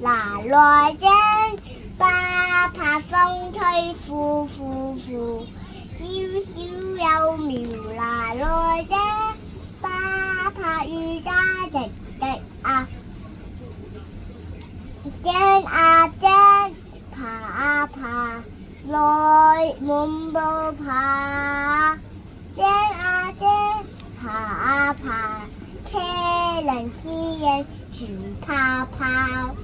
拿來蒸，不怕風吹呼呼呼。小小幼苗拿來蒸，不怕雨打滴滴啊。蒸啊蒸，爬啊爬，來滿步爬。蒸啊蒸，爬啊爬，車輪私人全泡泡。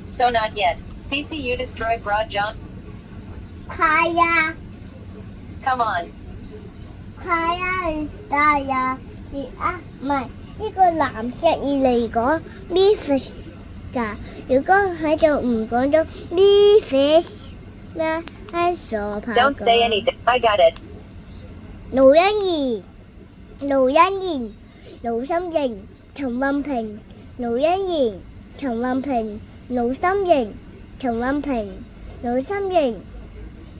So not yet. Cece, you destroy Broad John. 係呀， Come on. 係呀，係呀，唔係呢個藍色要嚟講 me fish 㗎。如果喺度唔講咗 me fish 咧，係傻炮。Don't say anything. I got it. 盧欣怡、盧欣怡、盧心瑩、陳運平、盧欣怡、陳運平、盧心瑩、陳運平、盧心瑩、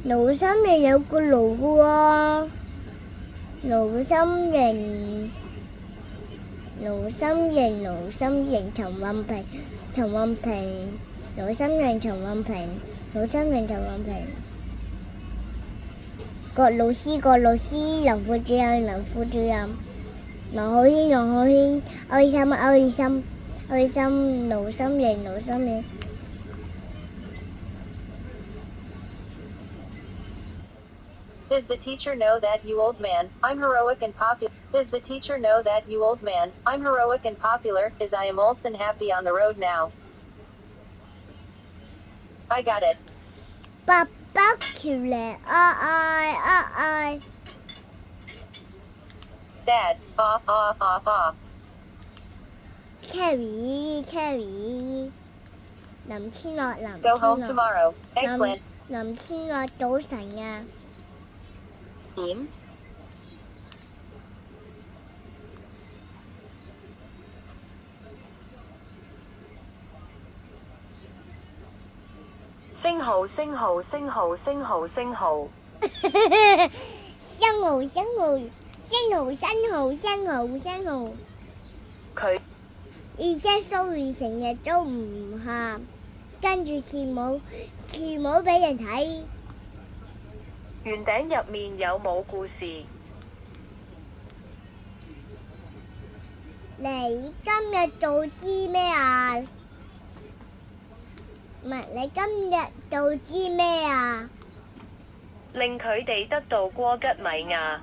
盧心瑩有個盧嘅喎，盧心瑩、盧心瑩、盧心瑩、陳運平、陳運平、盧心瑩、陳運平、盧心瑩、陳運平。郭老師、郭老師，林副主任、林副主任，羅浩軒、羅浩軒，歐心、歐心、歐心，盧心瑩、盧心瑩。Does the teacher know that, you old man? I'm heroic and popular. Does the teacher know that, you old man? I'm heroic and popular, as I am Olsen happy on the road now. I got it. 爸爸橋嚟，愛。 Dad. Carrie， 林千樂，林 Go 千 home 樂， tomorrow. Eggplant. 林千樂早晨啊！點？星號星號星號星號星號生蠔生蠔生蠔生蠔生蠔生蠔，佢而且蘇成日都唔喊，跟住字母俾人睇。圓頂入面有冇故事？你今日做知咩啊？唔係，你今日做知咩啊？令佢哋得到過吉米亞。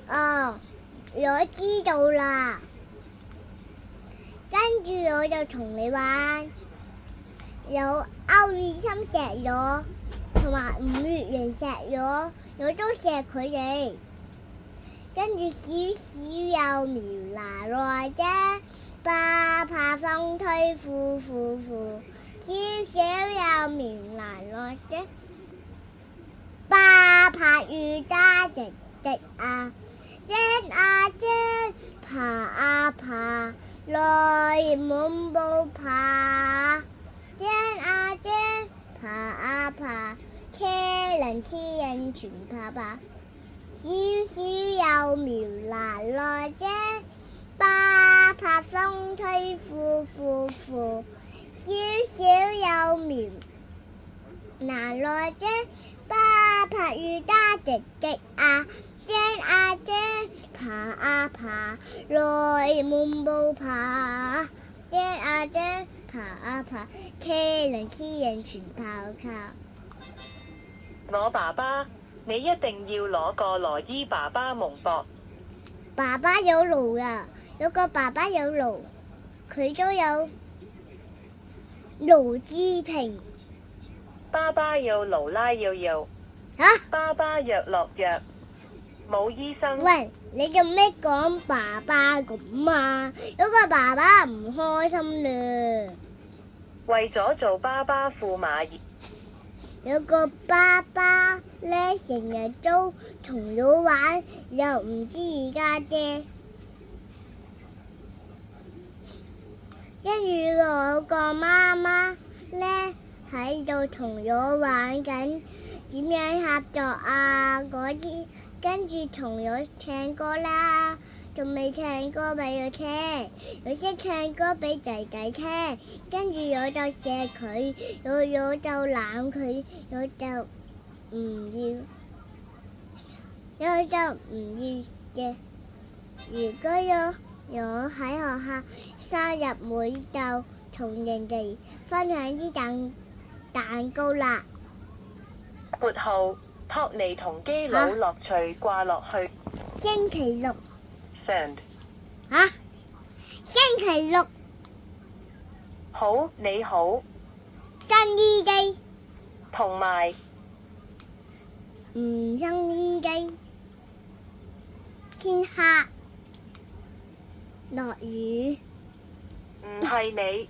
哦，我知道啦。跟住我就同你玩，有歐爾森錫咗，同埋五月人錫咗，我都錫佢哋。跟住小小幼苗拿來啫，不怕風吹呼呼呼。小小幼苗拿來啫，不怕雨打滴滴啊。蒸啊蒸，爬啊爬，來滿步爬。蒸啊蒸，爬啊爬，車輪私人全泡泡。小小幼苗拿來啫，不怕風吹呼呼呼。小小幼苗拿來啫，不怕雨打滴滴啊。蒸啊蒸，爬啊爬，來滿步爬。蒸啊蒸，爬啊爬，車輪私人全泡泡。我爸爸，你一定要攞個羅伊爸爸蒙博。爸爸有爐啊，有個爸爸有爐，佢都有盧志平。爸爸有勞拉要有。嚇！爸爸藥落藥，冇醫生。喂，你做咩講爸爸咁啊？有個爸爸唔開心啦。為咗做爸爸駙馬兒。有個爸爸咧，成日都同咗玩，又唔知而家啫。跟住我個媽媽咧喺度同咗玩緊點樣合作啊嗰啲，跟住同咗唱歌啦，仲未唱歌俾佢聽，佢識唱歌俾仔仔聽，跟住我就錫佢，我就攬佢，我就唔要，我就唔要嘅。如果我喺學校生日會就同人哋分享啲蛋糕啦。撥號托尼同基佬樂趣掛落去。星期六 Send。星期六好，你好，新衣機同埋唔新衣機，天黑落雨。唔係你。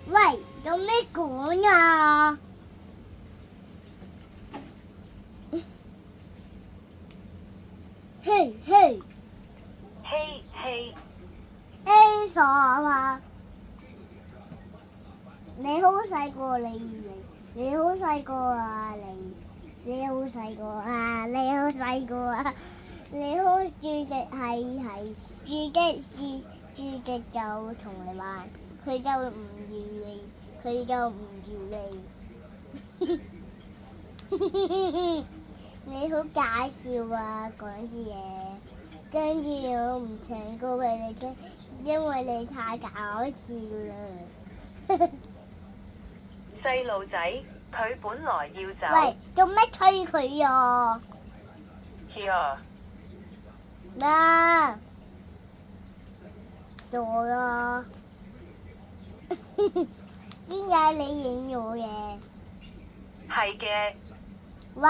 喂，有咩講啊？嘿嘿嘿嘿，嘿傻啊！你好細個，你好細個啊！你好細個啊！你好細個啊！你好主席係主席就同你玩，佢就唔要你，佢就唔要你。你好搞笑啊！講啲嘢，跟住我唔唱歌俾你聽，因為你太搞笑啦。細路仔，佢本來要走。喂，做咩推佢啊？ Here。嗱，傻啦！點解你影我嘅？係嘅。喂！